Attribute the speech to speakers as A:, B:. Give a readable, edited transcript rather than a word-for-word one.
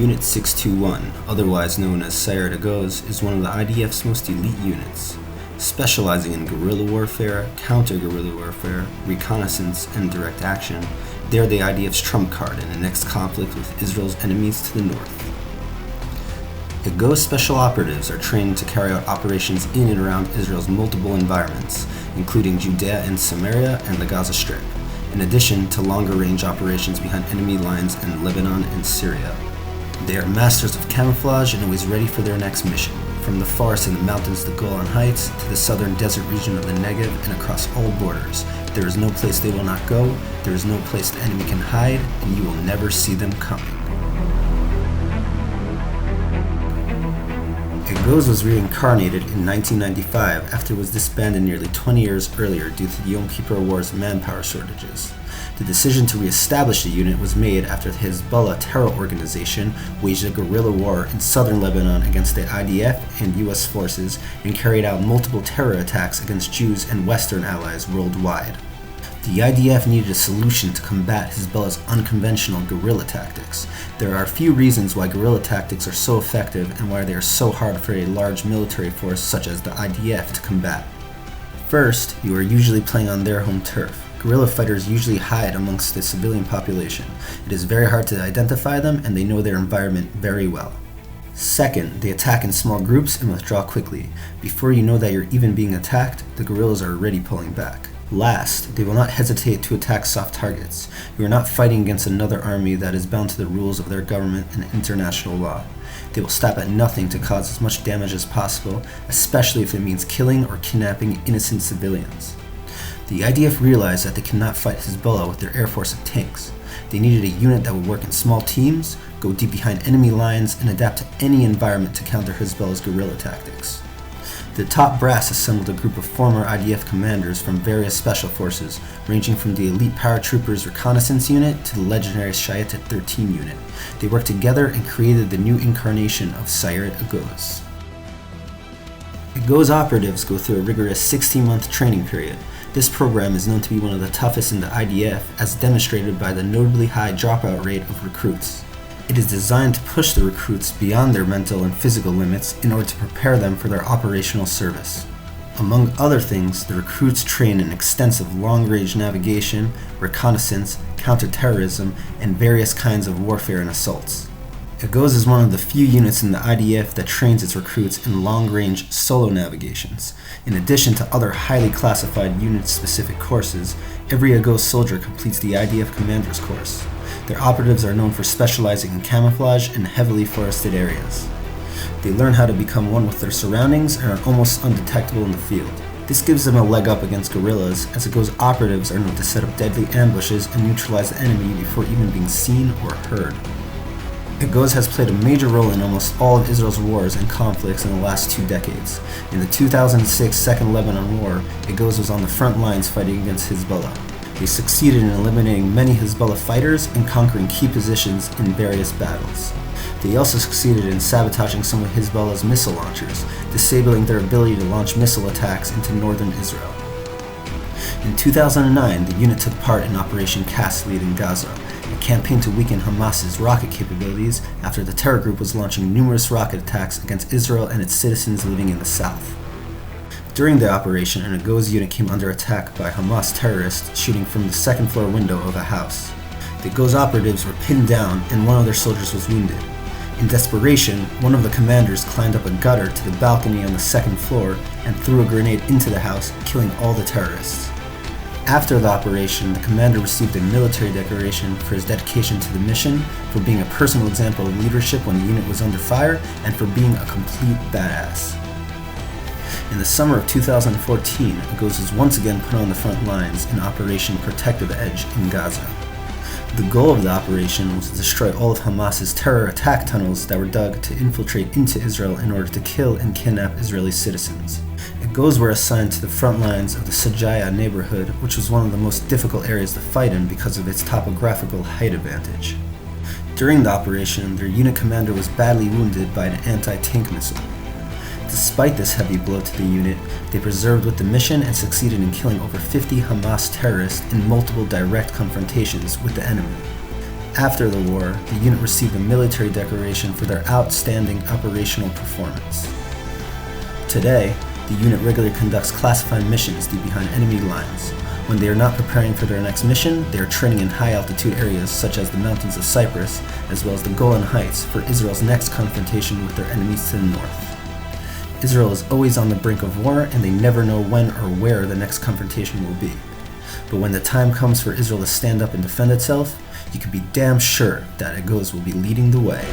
A: Unit 621, otherwise known as Sayeret Egoz, is one of the IDF's most elite units. Specializing in guerrilla warfare, counter-guerrilla warfare, reconnaissance, and direct action, they are the IDF's trump card in the next conflict with Israel's enemies to the north. Egoz special operatives are trained to carry out operations in and around Israel's multiple environments, including Judea and Samaria and the Gaza Strip, in addition to longer-range operations behind enemy lines in Lebanon and Syria. They are masters of camouflage and always ready for their next mission, from the forests and the mountains of the Golan Heights to the southern desert region of the Negev and across all borders. There is no place they will not go, there is no place the enemy can hide, and you will never see them coming. Egoz was reincarnated in 1995 after it was disbanded nearly 20 years earlier due to the Yom Kippur War's manpower shortages. The decision to re-establish the unit was made after the Hezbollah terror organization waged a guerrilla war in southern Lebanon against the IDF and US forces and carried out multiple terror attacks against Jews and Western allies worldwide. The IDF needed a solution to combat Hezbollah's unconventional guerrilla tactics. There are a few reasons why guerrilla tactics are so effective and why they are so hard for a large military force such as the IDF to combat. First, you are usually playing on their home turf. Guerrilla fighters usually hide amongst the civilian population. It is very hard to identify them, and they know their environment very well. Second, they attack in small groups and withdraw quickly. Before you know that you're even being attacked, the guerrillas are already pulling back. Last, they will not hesitate to attack soft targets. You are not fighting against another army that is bound to the rules of their government and international law. They will stop at nothing to cause as much damage as possible, especially if it means killing or kidnapping innocent civilians. The IDF realized that they cannot fight Hezbollah with their air force of tanks. They needed a unit that would work in small teams, go deep behind enemy lines, and adapt to any environment to counter Hezbollah's guerrilla tactics. The top brass assembled a group of former IDF commanders from various special forces, ranging from the elite paratroopers reconnaissance unit to the legendary Sayeret 13 unit. They worked together and created the new incarnation of Sayeret Egoz. Egoz operatives go through a rigorous 16-month training period. This program is known to be one of the toughest in the IDF, as demonstrated by the notably high dropout rate of recruits. It is designed to push the recruits beyond their mental and physical limits in order to prepare them for their operational service. Among other things, the recruits train in extensive long-range navigation, reconnaissance, counter-terrorism, and various kinds of warfare and assaults. Egoz is one of the few units in the IDF that trains its recruits in long-range solo navigations. In addition to other highly classified unit-specific courses, every Egoz soldier completes the IDF Commander's course. Their operatives are known for specializing in camouflage in heavily forested areas. They learn how to become one with their surroundings and are almost undetectable in the field. This gives them a leg up against guerrillas, as Egoz operatives are known to set up deadly ambushes and neutralize the enemy before even being seen or heard. Egoz has played a major role in almost all of Israel's wars and conflicts in the last 2 decades. In the 2006 Second Lebanon War, Egoz was on the front lines fighting against Hezbollah. They succeeded in eliminating many Hezbollah fighters and conquering key positions in various battles. They also succeeded in sabotaging some of Hezbollah's missile launchers, disabling their ability to launch missile attacks into northern Israel. In 2009, the unit took part in Operation Cast Lead in Gaza, a campaign to weaken Hamas's rocket capabilities after the terror group was launching numerous rocket attacks against Israel and its citizens living in the south. During the operation, an Egoz unit came under attack by Hamas terrorists shooting from the second-floor window of a house. The Egoz operatives were pinned down and one of their soldiers was wounded. In desperation, one of the commanders climbed up a gutter to the balcony on the second floor and threw a grenade into the house, killing all the terrorists. After the operation, the commander received a military decoration for his dedication to the mission, for being a personal example of leadership when the unit was under fire, and for being a complete badass. In the summer of 2014, Egoz was once again put on the front lines in Operation Protective Edge in Gaza. The goal of the operation was to destroy all of Hamas's terror attack tunnels that were dug to infiltrate into Israel in order to kill and kidnap Israeli citizens. Egoz were assigned to the front lines of the Sajaya neighborhood, which was one of the most difficult areas to fight in because of its topographical height advantage. During the operation, their unit commander was badly wounded by an anti-tank missile. Despite this heavy blow to the unit, they persevered with the mission and succeeded in killing over 50 Hamas terrorists in multiple direct confrontations with the enemy. After the war, the unit received a military decoration for their outstanding operational performance. Today, the unit regularly conducts classified missions deep behind enemy lines. When they are not preparing for their next mission, they are training in high-altitude areas such as the mountains of Cyprus, as well as the Golan Heights, for Israel's next confrontation with their enemies to the north. Israel is always on the brink of war, and they never know when or where the next confrontation will be. But when the time comes for Israel to stand up and defend itself, you can be damn sure that Egoz will be leading the way.